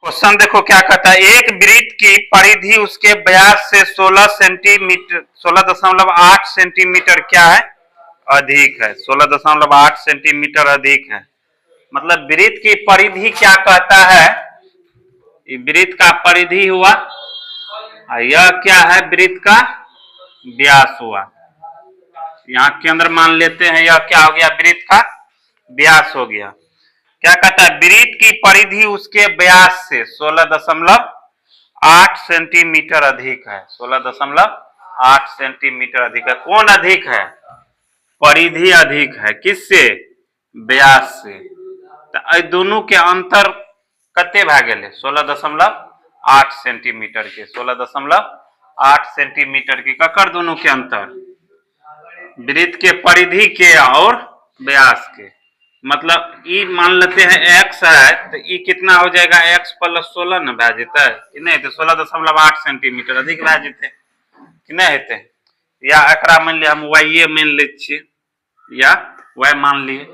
Question देखो क्या कहता है। एक वृत्त की परिधि उसके व्यास से 16.8 सेंटीमीटर क्या है, अधिक है। 16.8 सेंटीमीटर अधिक है। मतलब वृत्त की परिधि क्या कहता है, वृत्त का परिधि हुआ, यह क्या है, वृत्त का व्यास हुआ। यहाँ केंद्र मान लेते हैं, यह क्या हो गया, वृत्त का व्यास हो गया। क्या कहता है, वृत्त की परिधि उसके व्यास से 16.8 सेंटीमीटर अधिक है। 16.8 सेंटीमीटर अधिक है। कौन अधिक है, परिधि अधिक है, किससे, व्यास से। तो दोनों के अंतर कते भाग गए, 16.8 सेंटीमीटर के। 16.8 सेंटीमीटर के ककर दोनों के अंतर, वृत्त के परिधि के और व्यास के। मतलब ई मान लेते हैं x है, तो ई कितना हो जाएगा, x प्लस 16 न भै जेते कि नहीं, तो 16.8 सेंटीमीटर अधिक भै जेते कि नहीं हेते। या एकरा मान लिया हम y मान ले छिए या y मान लिए,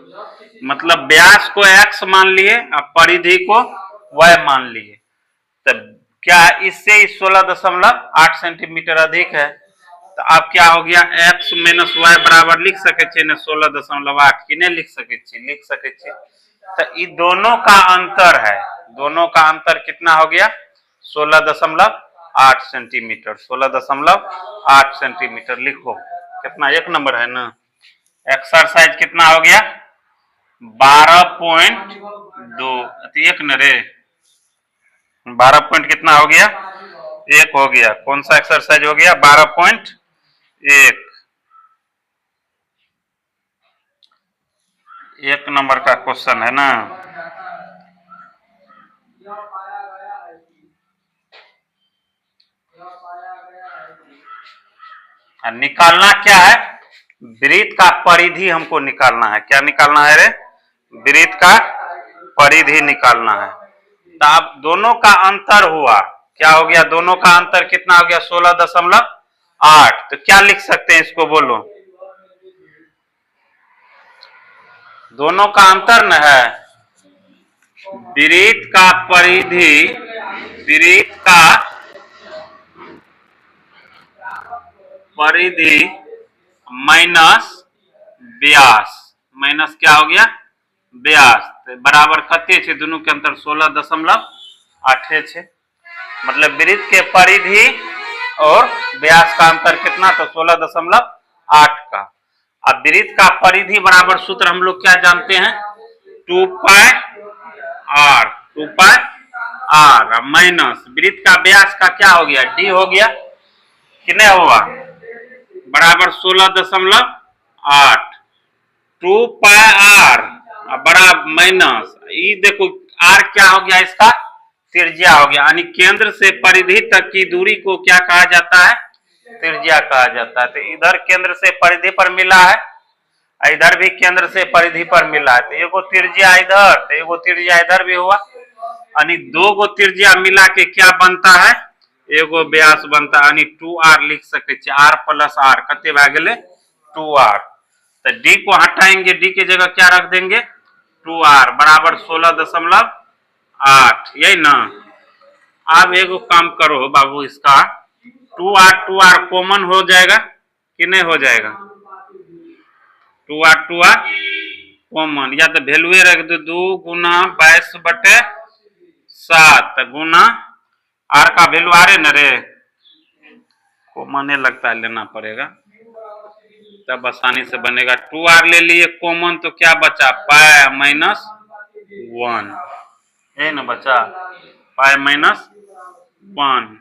मतलब व्यास को x मान लिए और परिधि को y मान लिए। तब क्या इससे 16.8 सेंटीमीटर अधिक है। तो अब क्या हो गया, x माइनस वाई बराबर लिख सके छे ने 16.8 कि नहीं लिख सके छे, लिख सके छे। तो ये दोनों का अंतर है, दोनों का अंतर कितना हो गया, 16.8 सेंटीमीटर। 16.8 सेंटीमीटर लिखो, कितना, एक नंबर है ना। एक्सरसाइज कितना हो गया, 12.2, एक न रे, 12 पॉइंट कितना हो गया, एक हो गया। कौन सा एक्सरसाइज हो गया, 12.1। एक नंबर का क्वेश्चन है ना। निकालना क्या है, वृत्त का परिधि हमको निकालना है। क्या निकालना है रे, वृत्त का परिधि निकालना है। तो अब दोनों का अंतर हुआ, क्या हो गया, दोनों का अंतर कितना हो गया, 16.8। तो क्या लिख सकते हैं इसको, बोलो। दोनों का अंतर न है, वृत्त का परिधि, वृत्त का परिधि माइनस व्यास, माइनस क्या हो गया, व्यास, तो बराबर कते छे, दोनों के अंतर 16.8 छे। मतलब वृत्त के परिधि और व्यास का अंतर कितना, तो 16.8 का। अब वृत्त का परिधि बराबर सूत्र हम लोग क्या जानते हैं, 2 पाई आर, 2 पाई आर माइनस वृत्त का व्यास का क्या हो गया, डी हो गया कि नहीं हुआ, बराबर 16.8, 2 पाई आर बराबर माइनस, ये देखो आर क्या हो गया, इसका त्रिज्या हो गया। यानी केंद्र से परिधि तक की दूरी को क्या कहा जाता है, त्रिज्या कहा जाता है। तो इधर केंद्र से परिधि पर मिला है, इधर भी केंद्र से परिधि पर मिला है। तो एगो त्रिज्या इधर, तो एगो त्रिज्या इधर भी हुआ। यानी दो गो त्रिज्या मिला के क्या बनता है, एगो व्यास बनता है। यानी 2r लिख सके छे, r प्लस r कते भा गेले, 2r। तो d को हटाएंगे, d की जगह क्या रख देंगे, 2r बराबर 16.8, यही ना। अब एगो काम करो बाबू, इसका 2r कॉमन हो जाएगा कि नहीं हो जाएगा, 2r कॉमन, या तो वैल्यू रख दो, 2 गुना 22/7 गुना r का वैल्यू आ रहे न रे, कॉमन लगता है, लेना पड़ेगा तब आसानी से बनेगा। 2r ले लिए कॉमन, तो क्या बचा, पाई माइनस 1, है ना बचा, पाई माइनस 1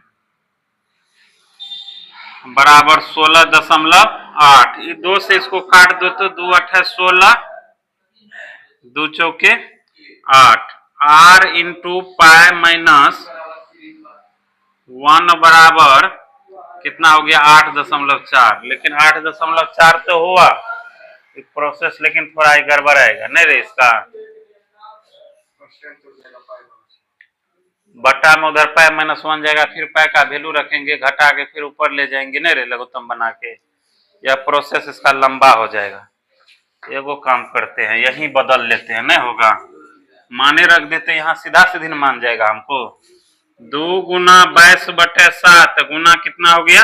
बराबर 16.8। ये 2 से इसको काट दो तो 2 8 16, 2 चौके 8, r इंटू पाई माइनस 1 बराबर कितना हो गया, 8.4। लेकिन 8.4 तो हुआ प्रोसेस, लेकिन थोड़ा गड़बड़ आएगा नहीं रे, इसका बटा में उधर पाई माइनस 1 जाएगा, फिर पाई का वैल्यू रखेंगे, घटा के फिर ऊपर ले जाएंगे नहीं रे, लघुत्तम बना के। यह प्रोसेस इसका लंबा हो जाएगा। एगो काम करते हैं, यही बदल लेते हैं, नहीं होगा, माने रख देते, यहाँ सीधा सीधी न मान जाएगा हमको। 2 गुना 22/7 गुना कितना हो गया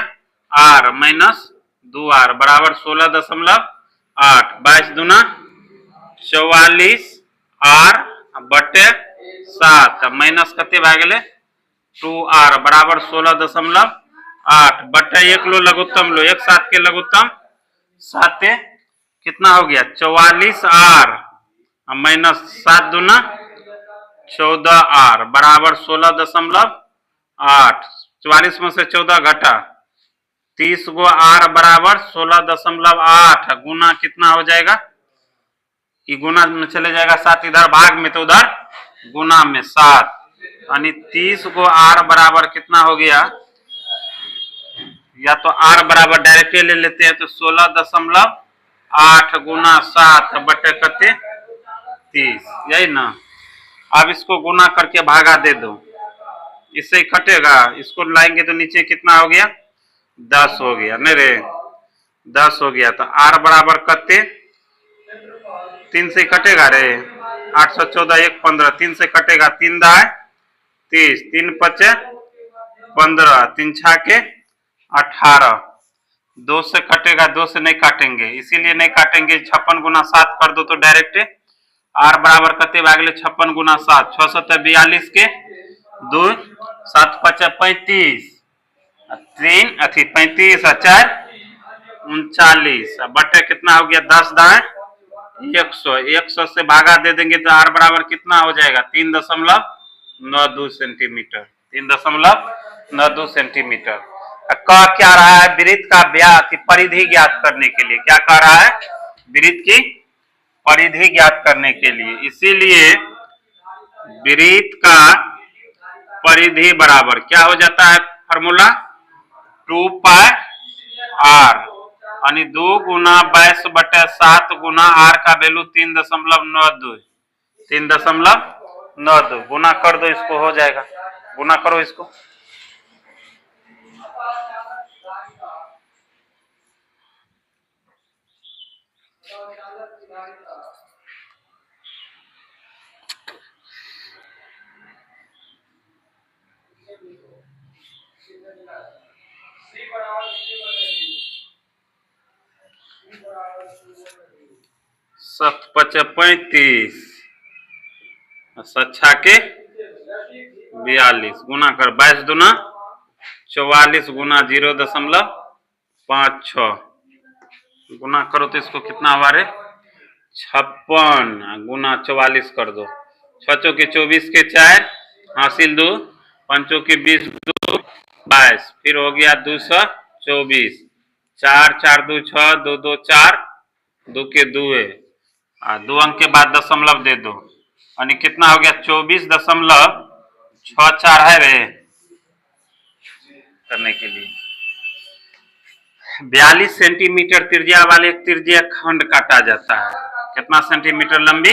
r माइनस 2r बराबर 16.8। 22 दूना 44 r बटे 7 माइनस कते भाग गए 2r बराबर 16.8 बटे 1 लो लघुत्तम लो, एक साथ के लघुत्तम 7 कितना हो गया 44r माइनस 7 दूना 14r बराबर 16.8। 44 में से 14 घटा 30 गो r बराबर 16.8 गुना कितना हो जाएगा, ये गुना में चले जाएगा 7 इधर भाग में तो उधर गुना में 7 यानी 30 गो r बराबर कितना हो गया, या तो r बराबर डायरेक्ट ले लेते हैं तो 16.8 गुना 7 बटे कते 30, यही ना। अब इसको गुना करके भागा दे दो, इससे ही कटेगा, इसको लाएंगे तो नीचे कितना हो गया 10 हो गया, नहीं रे 10 हो गया। तो r बराबर कते 3 से कटेगा रे 814 1 15 3 से कटेगा 3 दाए 30 3 पचे 15 3 छाके 18 2 से कटेगा 2 से नहीं काटेंगे, इसीलिए नहीं काटेंगे। 56 गुना 7 कर दो तो डायरेक्ट r बराबर कते भागले 56 गुना 7 6 42 के 2 7 5 35 3 अथी 35 4 39 बटे कितना हो गया 10 दाए 100 से भागा दे देंगे तो r बराबर कितना हो जाएगा 3.92 सेंटीमीटर 3.92 सेंटीमीटर। कह क्या रहा है वृत्त का व्यास की परिधि ज्ञात करने के लिए, क्या कह रहा है वृत्त की परिधि ज्ञात करने के लिए, इसीलिए वृत्त का परिधि बराबर क्या हो जाता है फार्मूला 2 पाई r यानी 2 गुना 22/7 गुना r का वैल्यू 3.92 गुना कर दो, इसको हो जाएगा, गुना करो इसको। सत 35 सच्छा के 42 गुना कर 22 दूना 44 गुना 0.56 गुना करो तो इसको कितना हुआ रे 56 गुना 44 कर दो, 6 के 24 के 4 हासिल 2 5 के 20 2 22 फिर हो गया 224 4 4 2 6 2 2 4 2 के 2 है 2 अंक के बाद दशमलव दे दो यानी कितना हो गया 24.64 है रे करने के लिए। 42 सेंटीमीटर त्रिज्या वाले एक त्रिज्या खंड काटा जाता है, कितना सेंटीमीटर लंबी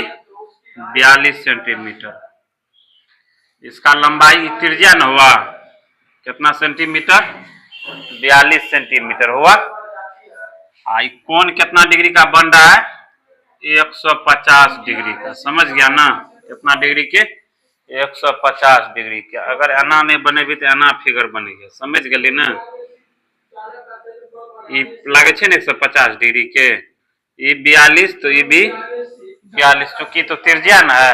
42 सेंटीमीटर, इसका लंबाई त्रिज्या न हुआ कितना सेंटीमीटर 42 सेंटीमीटर हुआ। कोण कितना डिग्री का बन रहा है 150 डिग्री का, समझ गया ना, कितना डिग्री के 150 डिग्री के। अगर एना नहीं बने भी तो एना फिगर बनेगा, समझ गए ना, ये लगे छे ना 150 डिग्री के, ये 42 तो ये भी 42 चूंकि तो त्रिज्या ना है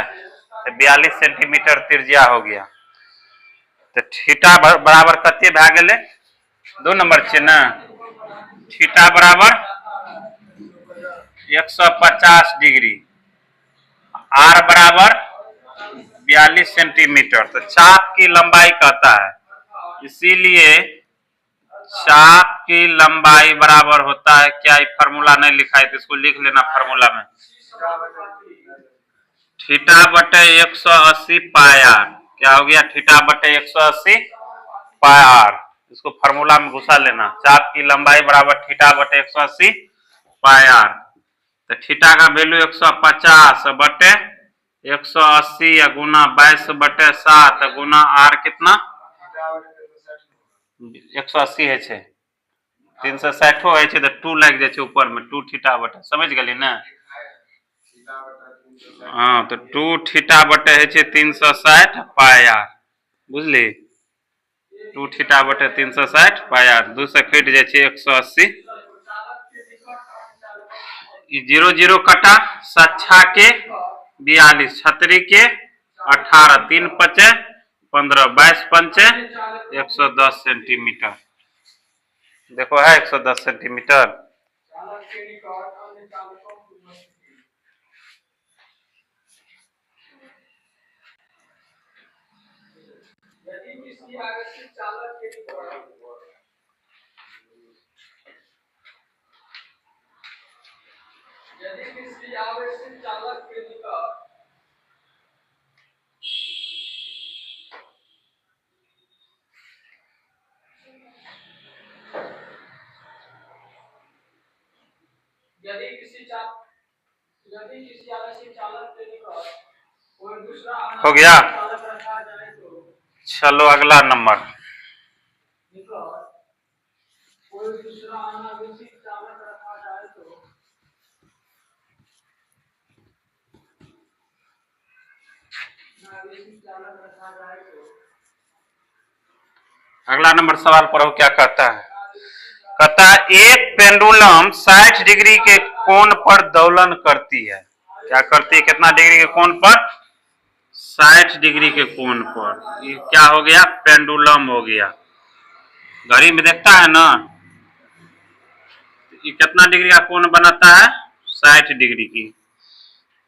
तो 42 सेंटीमीटर त्रिज्या हो गया। तो थीटा बराबर कते भा गेले 2 नंबर छे ना, थीटा बराबर 150 डिग्री r बराबर 42 सेंटीमीटर। तो चाप की लंबाई कहता है, इसीलिए चाप की लंबाई बराबर होता है क्या, ये फार्मूला नहीं लिखा है तो इसको लिख लेना फार्मूला में, थीटा बटे 180 पाई r। क्या हो गया थीटा बटे 180 पाई r, इसको फार्मूला में घुसा लेना, चाप की लंबाई बराबर थीटा बटे 180 पाई r। तो थीटा का वैल्यू 150 बटे 180 या गुना 22/7 गुना r कितना 180 है 360 है तो 2 लग जाए ऊपर में 2 थीटा बटे, समझ गए ना। हाँ तो 2 थीटा बटे है 360 पाई आर बुझली 2 थीटा बटे 360 पाई आर 2 से कट जाए 180 जीरो जीरो कटा 7 के 42 छतरी के 18 3 पचे 15 22 पंचे 110 सेंटीमीटर देखो है 110 सेंटीमीटर। हो गया। चलो अगला नंबर अगला नंबर सवाल पढ़ो क्या कहता है। कहता है एक पेंडुलम 60 डिग्री के कोण पर दोलन करती है। क्या करती है कितना डिग्री के कोण पर 60 डिग्री के कोण पर। ये क्या हो गया पेंडुलम हो गया। घड़ी में देखता है ना ये कितना डिग्री का कोण बनाता है 60 डिग्री की।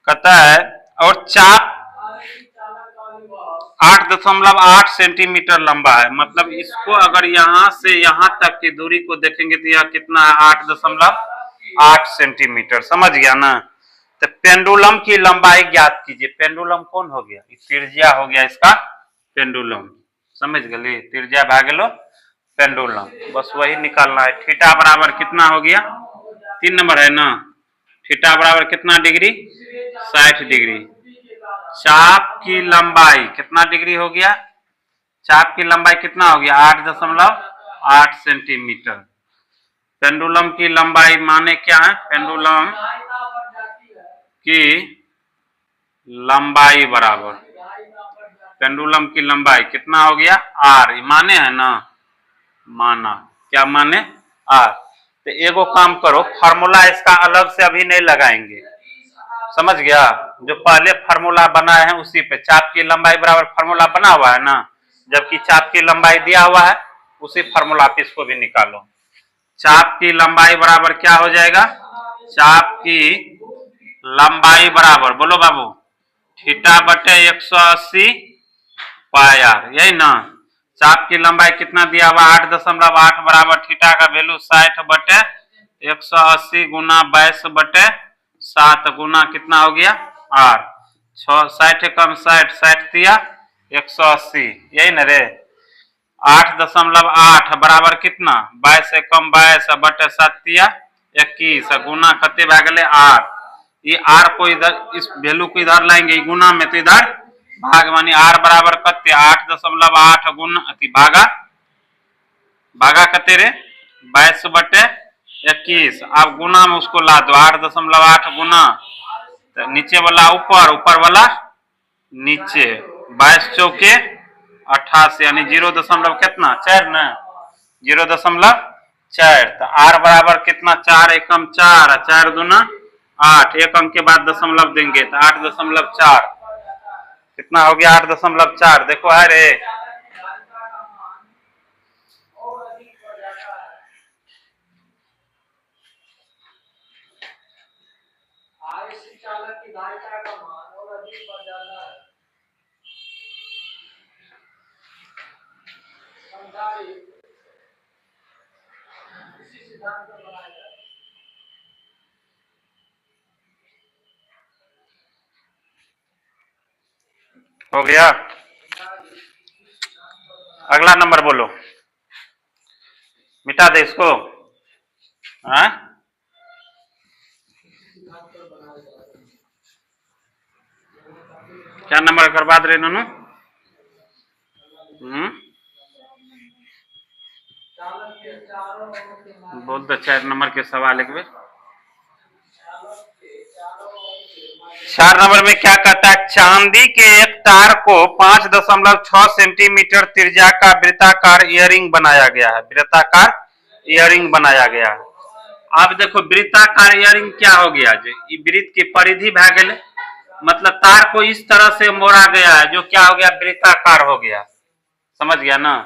कहता है और चाप 8.8 सेंटीमीटर लंबा है मतलब इसको अगर यहाँ से यहाँ तक की दूरी को देखेंगे तो यह कितना है 8.8 सेंटीमीटर समझ गया ना। तो पेंडुलम की लंबाई ज्ञात कीजिए। पेंडुलम कौन हो गया त्रिज्या हो गया इसका पेंडुलम समझ गए त्रिज्या भागलो पेंडुलम बस वही निकालना है। थीटा बराबर कितना हो गया 3 नंबर है ना। थीटा बराबर कितना डिग्री 60 डिग्री। चाप की लंबाई कितना डिग्री हो गया चाप की लंबाई कितना हो गया 8.8 सेंटीमीटर। पेंडुलम की लंबाई माने क्या है पेंडुलम की लंबाई बराबर पेंडुलम की लंबाई कितना हो गया आर माने है ना माना क्या माने आर। तो एगो काम करो फार्मूला इसका अलग से अभी नहीं लगाएंगे समझ गया। जो पहले फार्मूला बना है उसी पे चाप की लंबाई बराबर फार्मूला बना हुआ है ना जबकि चाप की लंबाई दिया हुआ है उसी फार्मूला पे इसको भी निकालो। चाप की लंबाई बराबर क्या हो जाएगा चाप की लंबाई बराबर बोलो बाबू थीटा बटे 180 पाई आर यही ना। चाप की लंबाई कितना दिया हुआ 8.8 बराबर थीटा का वैल्यू 60 बटे 180 गुना 22 बटे 7 गुना कितना हो गया आर 60 कम 60 दिया 180 यही ना रे 8.8 बराबर कितना 22 से कम 22 बटे 7 दिया 21 गुना कते भागले आर। ये आर को इधर इस वैल्यू को इधर लाएंगे गुना में तो इधर भाग मानी आर बराबर कते 8.8 गुना भागा भागा कते रे 22 बटे 21 अब गुना में उसको ला दो 8.8 गुना तो नीचे वाला ऊपर ऊपर वाला नीचे 22 चौके 88 यानी 0. कितना 4 ना 0.4 तो आर बराबर कितना 4 एकम 4 4 दूना 8 एक अंक के बाद दशमलव देंगे तो 8.4 कितना हो गया 8.4 देखो है रे हो गया। अगला नंबर बोलो मिटा दे इसको हाँ क्या नंबर कर बाद रे ननू बोल दो 4 नंबर के सवाल एक बेर 4 नंबर में क्या कहता है, चांदी के एक तार को 5.6 सेंटीमीटर त्रिज्या का वृत्ताकार इयरिंग बनाया गया है। वृत्ताकार इयरिंग बनाया गया है। अब देखो वृत्ताकार इयरिंग क्या हो गया, जो वृत्त की परिधि भा गए, मतलब तार को इस तरह से मोड़ा गया है जो क्या हो गया, वृत्ताकार हो गया। समझ गया ना,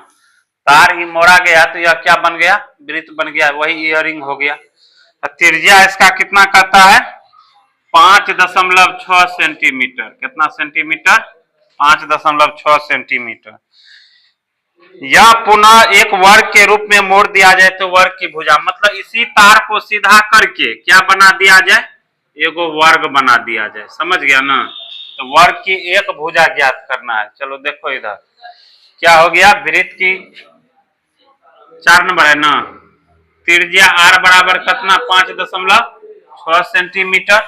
तार ही मोड़ा गया तो यह क्या बन गया, वृत्त बन गया, वही इयरिंग हो गया। त्रिज्या इसका कितना कहता है, 5.6 सेंटीमीटर। कितना सेंटीमीटर, 5.6 सेंटीमीटर। या पुनः एक वर्ग के रूप में मोड़ दिया जाए तो वर्ग की भुजा, मतलब इसी तार को सीधा करके क्या बना दिया जाए, एगो वर्ग बना दिया जाए। समझ गया ना, तो वर्ग की एक भुजा ज्ञात करना है। चलो देखो इधर क्या हो गया, वृत्त की 4 नंबर है ना, त्रिज्या r बराबर कितना, 5.6 सेंटीमीटर।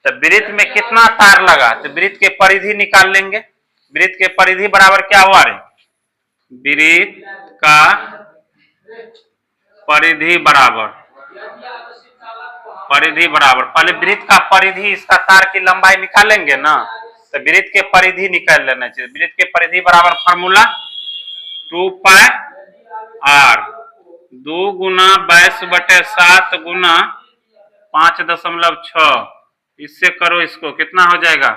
तो वृत्त में कितना तार लगा, तो वृत्त के परिधि निकाल लेंगे। वृत्त के परिधि बराबर क्या हुआ रे, वृत्त का परिधि बराबर पहले वृत्त का परिधि, इसका तार की लंबाई निकालेंगे ना, तो वृत्त के परिधि निकाल लेना चाहिए। वृत्त के परिधि बराबर फार्मूला 2 पाई r, 2 गुना 22/7 गुना 5.6, इससे करो इसको, कितना हो जाएगा,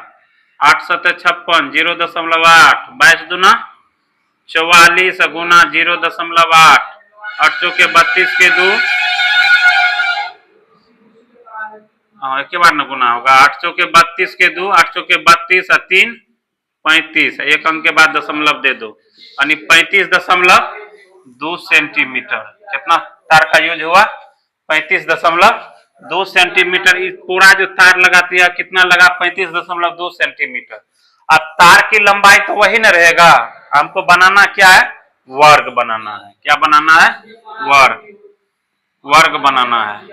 8 7 56, 0.8, 22 दूना 44 गुना 0.8, 8 चौके 32 के 2, एक के बार न गुना होगा, 8 चौके 32 के 2, 8 चौके 32 और 3 35, एक अंक के बाद दशमलव दे दो, यानी 35.2 सेंटीमीटर। कितना तार का यूज हुआ, 35.2 सेंटीमीटर। पूरा जो तार लगाती है कितना लगा, 35.2 सेंटीमीटर। अब तार की लंबाई तो वही न रहेगा, हमको बनाना क्या है, वर्ग बनाना है। क्या बनाना है, वर्ग बनाना है।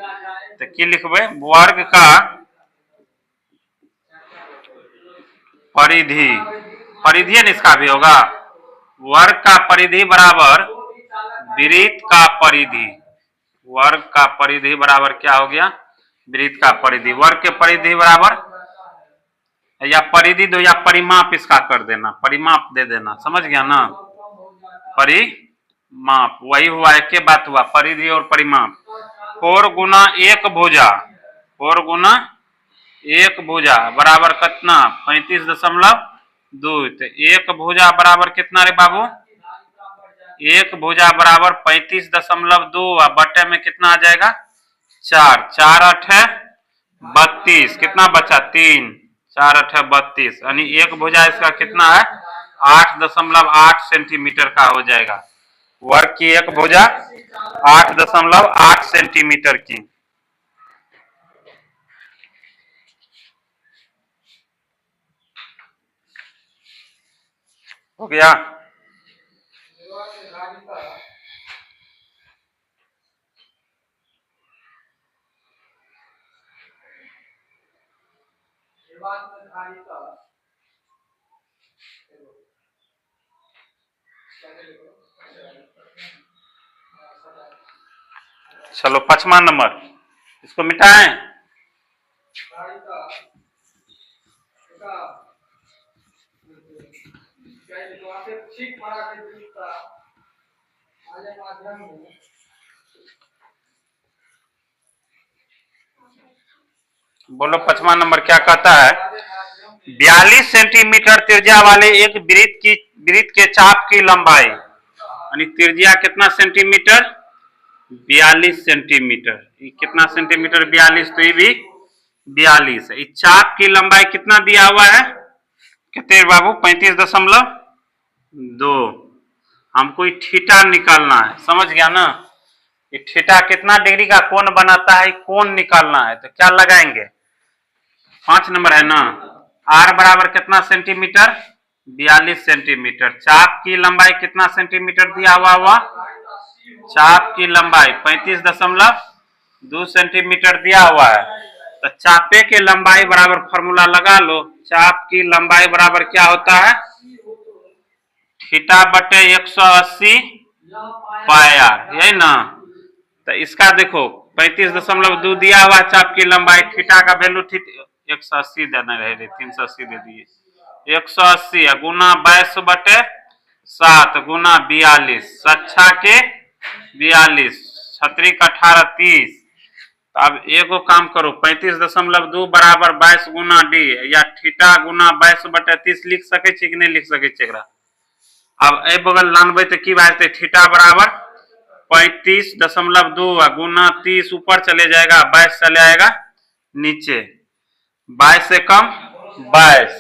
तो की लिखबे, वर्ग का परिधि, परिधि न इसका भी होगा, वर्ग का परिधि बराबर वृत्त का परिधि। वर्ग का परिधि बराबर क्या हो गया, वृत्त का परिधि। वर्ग के परिधि बराबर, या परिधि दो या परिमाप इसका कर देना, परिमाप दे देना। समझ गया ना, परिमाप वही हुआ, एक के बात हुआ, परिधि और परिमाप। 4 गुना 1 भुजा, 4 गुना 1 भुजा बराबर कितना, 35.2। तो 1 भुजा बराबर कितना रे बाबू, 1 भुजा बराबर 35.2, और बटे में कितना आ जाएगा, 4, 4 8 32, कितना बचा 3, 4 8 32, यानी 1 भुजा इसका कितना है, 8.8 सेंटीमीटर का हो जाएगा। वर्ग की एक भुजा 8.8 सेंटीमीटर की। हो गया। चलो 5वां नंबर, इसको मिटाएं। बोलो 5वां नंबर क्या कहता है, 42 सेंटीमीटर त्रिज्या वाले एक वृत्त के चाप की लंबाई, यानी त्रिज्या कितना सेंटीमीटर, 42 सेंटीमीटर। कितना सेंटीमीटर, 42, तो ये भी 42 है। इस चाप की लंबाई कितना दिया हुआ है, कितने बाबू, 35.2। हमको थीटा निकालना है। समझ गया ना, ये थीटा कितना डिग्री का कोण बनाता है, कोण निकालना है। तो क्या लगाएंगे, 5 नंबर है ना, r बराबर कितना सेंटीमीटर, 42 सेंटीमीटर। चाप की लंबाई कितना सेंटीमीटर दिया हुआ, चाप की लंबाई 35.2 सेंटीमीटर दिया हुआ है। तो चापे के लंबाई बराबर फॉर्मूला लगा लो, चाप की लंबाई बराबर क्या होता है, थीटा बटे 180 पाई r, यही ना। तो इसका देखो 35.2 दिया हुआ चाप की लंबाई, थीटा का वैल्यू 180 देना रहे रे, 380 दे दिए। 180 गुना 22/7 गुना 42, सच्छा के 42, छतरी का 18 30। अब एगो काम करो, 35.2 बराबर 22 गुना डी या थीटा गुना 22/30 लिख सके कि नहीं लिख सके एकरा। अब ए बगल लानबे तो की बात थीटा बराबर 35.2 गुना 30 ऊपर चले जाएगा, 22 चले आएगा नीचे, 22 से कम 22,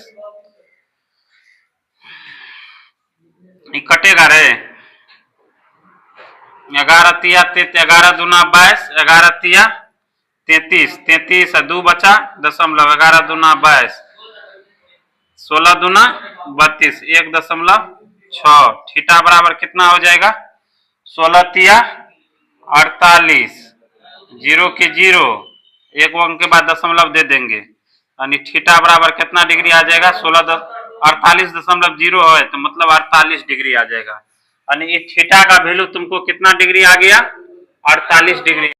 कटेगा रे 11 तिया 11 दूना 22, 11 तिया 33, 33 2 बचा दशमलव, 11 दूना 22, 16 दूना 32, 1.6। थीटा बराबर कितना हो जाएगा, 16 तिया 48, 0 के 0, एक अंक के बाद दशमलव दे देंगे, यानी थीटा बराबर कितना डिग्री आ जाएगा, 48.0 है तो मतलब 48 डिग्री आ जाएगा। यानी थीटा का वैल्यू तुमको कितना डिग्री आ गया, 48 डिग्री।